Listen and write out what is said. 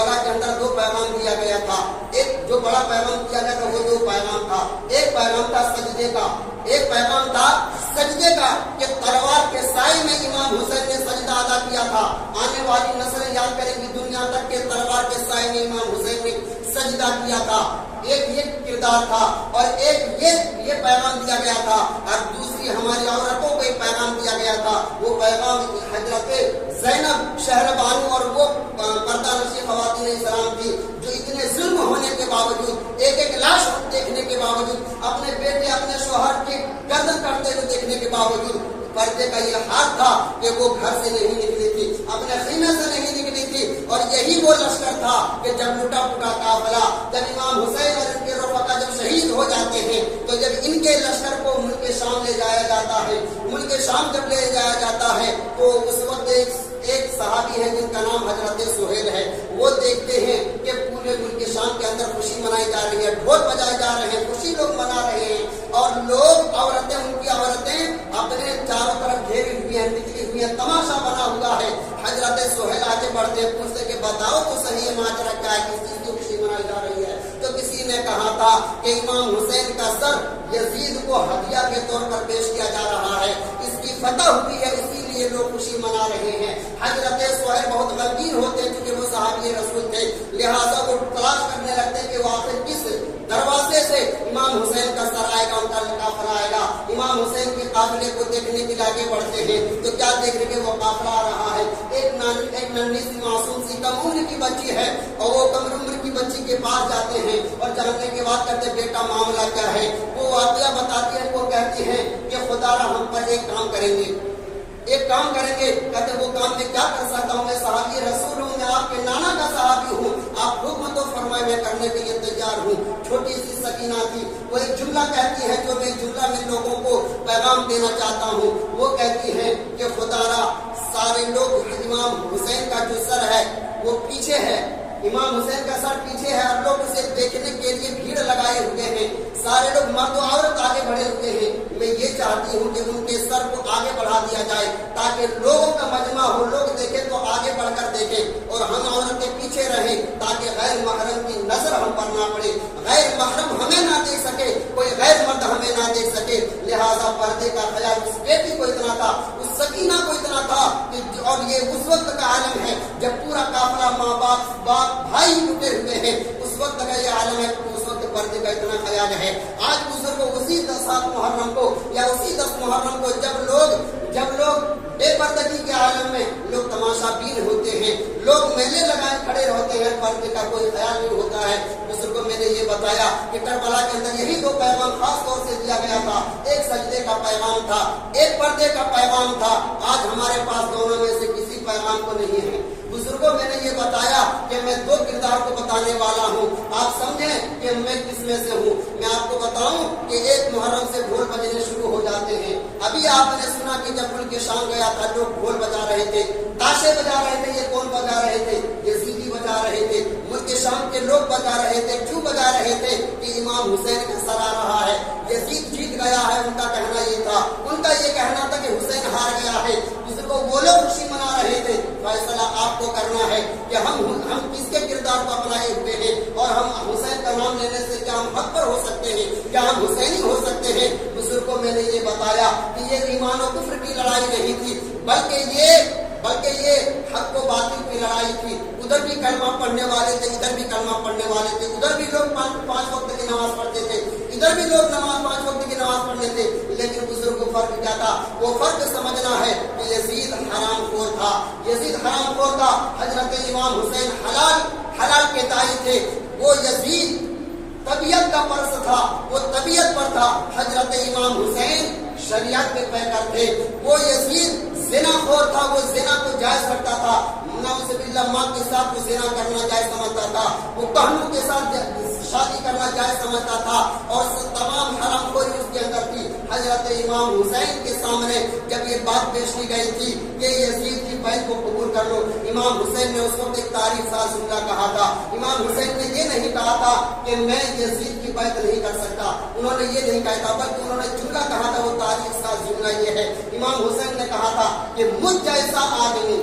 کربلا کے اندر دو پیغام دیا گیا تھا. ایک جو بڑا پیغام دیا گیا تھا وہ دو پیغام تھا. ایک پیغام تھا سجدے کا, ایک پیغام تھا سجدے کا کہ تلوار کے سائے میں امام حسین نے سجدہ ادا کیا تھا. آنے والی نسلیں یاد کریں گی دنیا تک کہ تلوار کے سائے میں امام حسین نے سجدہ کیا تھا. ایک یہ کردار تھا اور ایک یہ پیغام دیا گیا تھا. اور دوسری ہماری عورتوں کو ایک پیغام دیا گیا تھا. وہ پیغام حضرت زینب شہر بانو اور وہ پردہ نشین خواتین اسلام تھی جو اتنے ظلم ہونے کے باوجود, ایک ایک لاش دیکھنے کے باوجود, اپنے بیٹے اپنے شوہر کی گردن کرتے ہوئے دیکھنے کے باوجود پردے کا یہ حق تھا کہ وہ گھر سے نہیں نکلی تھی, اپنے خیمے سے نہیں نکلی تھی. اور یہی وہ لشکر تھا کہ جب لٹا پٹا قافلہ, جب امام حسین اور ان کے رفقا جب شہید ہو جاتے ہیں تو جب ان کے لشکر کو ملک شام لے جایا جاتا ہے, ملک شام جب لے جایا جاتا ہے تو اس وقت ایک صحابی ہے جن کا نام حضرت سہیل ہے. وہ دیکھتے ہیں کہ پورے ملک شام کے اندر خوشی منائی جا رہی ہے, ڈھول بجائے جا رہے ہیں, خوشی لوگ منا رہے ہیں, اور لوگ عورتیں, ان کی عورتیں اپنے چاروں طرف گھیری ہوئی ہیں, نکلی ہوئی ہیں, تماشا بنا ہوا ہے. حضرت سہیل آگے بڑھتے ہیں, پوچھتے کہ بتاؤ تو صحیح ماجرا کیا ہے, کس چیز کی خوشی منائی جا رہی ہے. تو کسی نے کہا تھا کہ امام حسین کا سر یزید کو ہدیہ کے طور پر پیش کیا جا رہا ہے, اس کی فتح ہوئی ہے, اسی لیے لوگ خوشی منا رہے ہیں. حضرت سہیل بہت غمگین ہوتے ہیں کیونکہ وہ صحابی رسول تھے, لہٰذا وہ تلاش کرنے لگتے ہیں کہ وہ آخر کس دروازے سے امام حسین کا سر آئے گا, ان کا قافلہ آئے گا. امام حسین کے قافلے کو دیکھنے کے لیے آگے بڑھتے ہیں تو کیا دیکھ رہے کہ وہ قافلہ آ رہا ہے. ایک ننھی سی معصوم سی کم عمر کی بچی ہے اور وہ کم عمر کی بچی کے پاس جاتے ہیں اور جاننے کے بعد کہتے ہیں بیٹا معاملہ کیا ہے. وہ واقعہ بتاتی ہے, وہ کہتی ہیں کہ خدا را ہم پر ایک کام کریں گے, ایک کام کریں گے. کہتے وہ کام میں کیا کر سکتا ہوں, میں صحابی رسول ہوں, میں آپ کے نانا کا صحابی ہوں, آپ حکم تو فرمائے, میں کرنے کے لیے تیار ہوں. چھوٹی سی سکینہ تھی, وہ ایک جملہ کہتی ہے جو میں جملہ میں لوگوں کو پیغام دینا چاہتا ہوں. وہ کہتی ہے کہ خدا را سارے لوگ, امام حسین کا جو سر ہے وہ پیچھے ہے, امام حسین کا سر پیچھے ہے اور لوگ اسے دیکھنے کے لیے بھیڑ لگائے ہوئے ہیں, سارے لوگ مرد و عورت آگے بڑھے ہوئے ہیں. میں یہ چاہتی ہوں کہ ان کے سر کو آگے بڑھا دیا جائے تاکہ لوگوں کا مجمع ہو, لوگ دیکھیں تو آگے بڑھ کر دیکھیں, اور ہم عورتیں پیچھے رہیں تاکہ غیر محرم کی نظر ہم پر نہ پڑے, غیر محرم ہمیں نہ دیکھ سکے, کوئی غیر مرد ہمیں نہ دیکھ سکے. لہذا پردے کا خیال اس بیٹی کو اتنا تھا, اس سکینہ کو اتنا تھا کہ, اور یہ اس وقت کا عالم ہے جب پورا قافلہ ماں باپ بھائی لٹے ہوئے ہیں, اس وقت کا یہ عالم ہے, اس وقت پردے کا اتنا خیال ہے. آج بزرگوں اسی 7 محرم کو یا اسی 10 محرم کو جب لوگ بے پردگی کے عالم میں لوگ تماشا بین ہوتے ہیں, لوگ میلے لگائے کھڑے ہوتے ہیں, پردے کا کوئی خیال نہیں ہوتا ہے. بزرگوں میں نے یہ بتایا کہ کربلا کے اندر یہی 2 پیغام خاص طور سے دیا گیا تھا, ایک سجدے کا پیغام تھا, ایک پردے کا پیغام تھا. آج ہمارے پاس دونوں میں سے کسی پیغام کو نہیں ہے. بزرگوں میں نے یہ بتایا کہ میں 2 کردار کو بتانے والا ہوں, آپ سمجھیں کہ میں کس میں سے ہوں. میں آپ کو بتاؤں کہ 1 محرم سے ڈھول بجنے شروع ہو جاتے ہیں. ابھی آپ نے سنا کہ جب ملک شام گیا تھا لوگ ڈھول بجا رہے تھے, تاشے بجا رہے تھے. یہ کون بجا رہے تھے؟ یزیدی بجا رہے تھے. ملک شام کے لوگ بجا رہے تھے. کیوں بجا رہے تھے؟ کہ امام حسین کا سر آ رہا ہے, یزید جیت گیا ہے. ان کا کہنا یہ تھا, ان کا یہ کہنا تھا کہ حسین ہار گیا ہے. بزرگوں وہ لوگ خوشی منا رہے تھے. فیصلہ آپ کو کرنا ہے کہ ہم کس کے کردار کو اپنائے ہوئے ہیں, اور ہم حسین کا نام لینے سے کیا ہم حق پر ہو سکتے ہیں, کیا ہم حسینی ہو سکتے ہیں. بزرگوں میں نے یہ بتایا کہ یہ ایمان و کفر کی لڑائی نہیں تھی, بلکہ یہ حق و باطل کی لڑائی تھی. ادھر بھی کلمہ پڑھنے والے تھے, ادھر بھی کلمہ پڑھنے والے تھے. ادھر بھی لوگ 5 وقت کی نماز پڑھتے تھے, ادھر بھی لوگ 5 وقت کی نماز پڑھتے تھے. لیکن بزرگ کو فرق کیا تھا؟ وہ فرق سمجھنا ہے کہ یزید حرام خور تھا, یزید حرام خور تھا. حضرت امام حسین حلال کے داعی تھے. وہ یزید طبیعت کا پرس تھا, وہ طبیعت پر تھا. حضرت امام حسین شریعت کے پیکر تھے. وہ یزید زنا خور تھا, وہ زنا کو جائز کرتا تھا. نعوذ باللہ ماں کے ساتھ وہ زنا کرنا جائز سمجھتا تھا, وہ بہنوں کے ساتھ شادی کرنا جائز سمجھتا تھا, اور تمام حرام خوری اس کے اندر تھی. حضرت امام حسین کے سامنے جب یہ بات پیش کی گئی تھی کہ یزید کی بیعت کو قبول کر لو, امام حسین نے اس وقت ایک تعریف ساز جملہ کہا تھا. امام حسین نے یہ نہیں کہا تھا کہ میں یزید کی بیعت نہیں کر سکتا, انہوں نے یہ نہیں کہا تھا, بلکہ انہوں نے جملہ کہا تھا. وہ تعریف ساز جملہ یہ ہے, امام حسین نے کہا تھا کہ مجھ جیسا آدمی